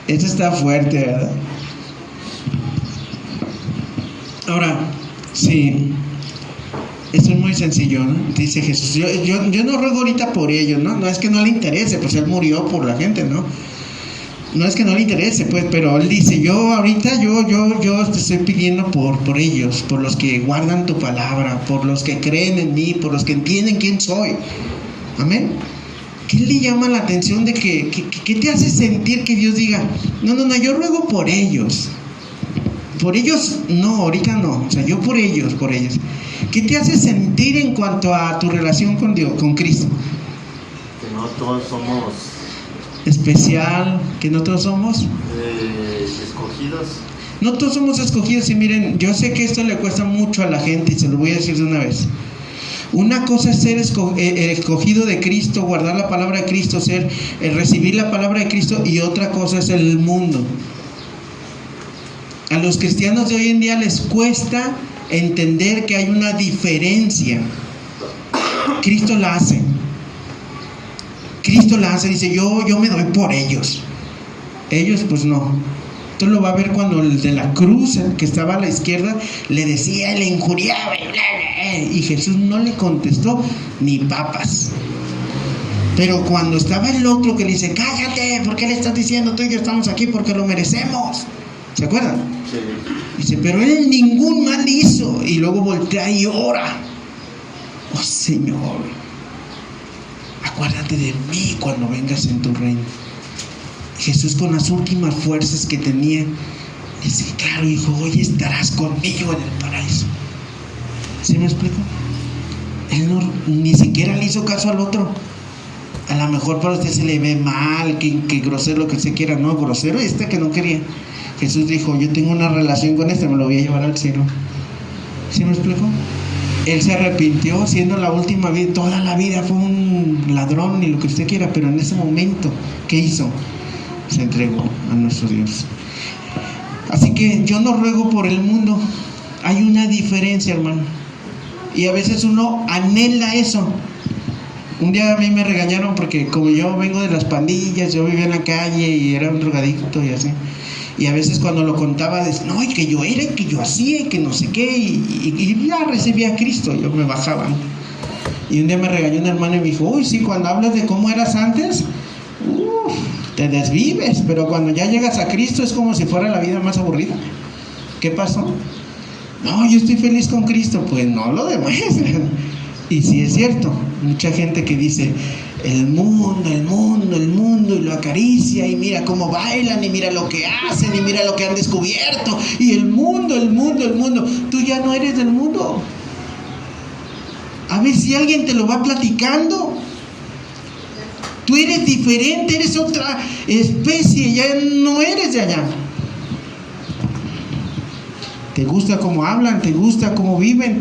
Esto está fuerte, ¿verdad? Ahora, sí, esto es muy sencillo, ¿no? Dice Jesús, yo no ruego ahorita por ellos, ¿no? No es que no le interese, pues Él murió por la gente, ¿no? No es que no le interese, pues, pero Él dice, yo ahorita, yo te estoy pidiendo por ellos, por los que guardan tu palabra, por los que creen en mí, por los que entienden quién soy. Amén. ¿Qué le llama la atención de qué te hace sentir que Dios diga, no, yo ruego por ellos? Por ellos, no, ahorita no, o sea, yo por ellos. ¿Qué te hace sentir en cuanto a tu relación con Dios, con Cristo? Que no todos somos especial, que no todos somos escogidos. No todos somos escogidos. Y miren, yo sé que esto le cuesta mucho a la gente y se lo voy a decir de una vez. Una cosa es ser escogido de Cristo, guardar la palabra de Cristo, recibir la palabra de Cristo, y otra cosa es el mundo. A los cristianos de hoy en día les cuesta entender que hay una diferencia. Cristo la hace, dice, yo me doy por ellos. Ellos pues no. Esto lo va a ver cuando el de la cruz, el que estaba a la izquierda, le decía, le injuriaba y Jesús no le contestó ni papas. Pero cuando estaba el otro que le dice, cállate, ¿por qué le estás diciendo? Tú y yo estamos aquí porque lo merecemos. ¿Se acuerdan? Sí. Dice, pero él ningún mal hizo. Y luego voltea y ora. Oh Señor, acuérdate de mí cuando vengas en tu reino. Jesús, con las últimas fuerzas que tenía, dice, claro, hijo, hoy estarás conmigo en el paraíso. ¿Sí me explico? Él ni siquiera le hizo caso al otro. A lo mejor para usted se le ve mal, que grosero, lo que usted quiera. No, grosero que no quería. Jesús dijo, yo tengo una relación con me lo voy a llevar al cielo. ¿Sí me explico? Él se arrepintió siendo la última vida, toda la vida fue un ladrón, ni lo que usted quiera, pero en ese momento, ¿qué hizo? Se entregó a nuestro Dios. Así que yo no ruego por el mundo. Hay una diferencia, hermano. Y a veces uno anhela eso. Un día a mí me regañaron porque como yo vengo de las pandillas, yo vivía en la calle y era un drogadicto y así. Y a veces cuando lo contaba, decía, no, y que yo era, y que yo hacía, y que no sé qué, y ya recibía a Cristo, yo me bajaba. Y un día me regañó un hermano y me dijo, uy, sí, cuando hablas de cómo eras antes, te desvives, pero cuando ya llegas a Cristo es como si fuera la vida más aburrida. ¿Qué pasó? No, yo estoy feliz con Cristo. Pues no lo demuestran. Y sí es cierto, mucha gente que dice el mundo, y lo acaricia, y mira cómo bailan, y mira lo que hacen, y mira lo que han descubierto, y el mundo. Tú ya no eres del mundo. A ver si alguien te lo va platicando. Tú eres diferente, eres otra especie, ya no eres de allá. Te gusta cómo hablan, te gusta cómo viven,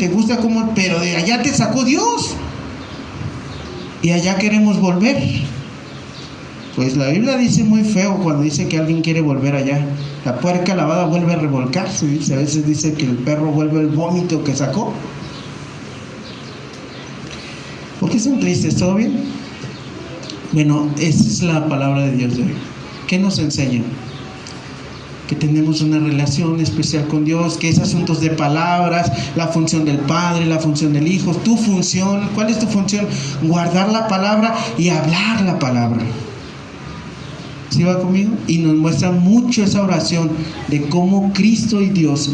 pero de allá te sacó Dios. Y allá queremos volver. Pues la Biblia dice muy feo cuando dice que alguien quiere volver allá. La puerca lavada vuelve a revolcarse, dice. A veces dice que el perro vuelve el vómito que sacó. ¿Por qué son tristes? ¿Todo bien? Bueno, esa es la palabra de Dios de hoy. ¿Qué nos enseña? Que tenemos una relación especial con Dios, que es asuntos de palabras, la función del Padre, la función del Hijo, tu función. ¿Cuál es tu función? Guardar la palabra y hablar la palabra. ¿Sí va conmigo? Y nos muestra mucho esa oración de cómo Cristo y Dios,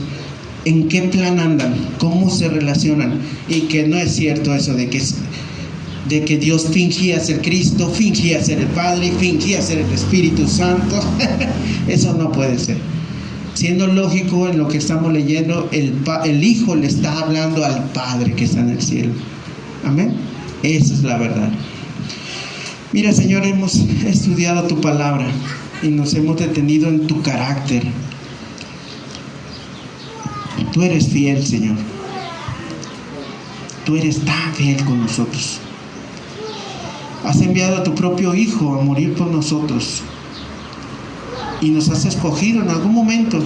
en qué plan andan, cómo se relacionan, y que no es cierto eso de que Dios fingía ser Cristo, fingía ser el Padre, fingía ser el Espíritu Santo. Eso no puede ser. Siendo lógico en lo que estamos leyendo, el Hijo le está hablando al Padre que está en el cielo. Amén. Esa es la verdad. Mira, Señor, hemos estudiado tu palabra y nos hemos detenido en tu carácter. Tú eres fiel, Señor. Tú eres tan fiel con nosotros. Has enviado a tu propio Hijo a morir por nosotros y nos has escogido en algún momento.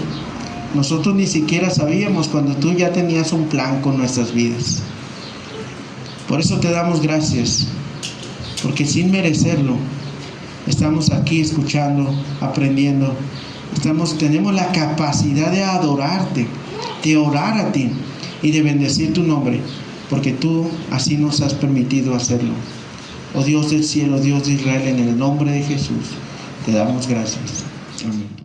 Nosotros ni siquiera sabíamos cuando tú ya tenías un plan con nuestras vidas. Por eso te damos gracias, porque sin merecerlo estamos aquí escuchando, aprendiendo. Tenemos la capacidad de adorarte, de orar a ti y de bendecir tu nombre, porque tú así nos has permitido hacerlo. Oh Dios del cielo, Dios de Israel, en el nombre de Jesús, te damos gracias. Amén.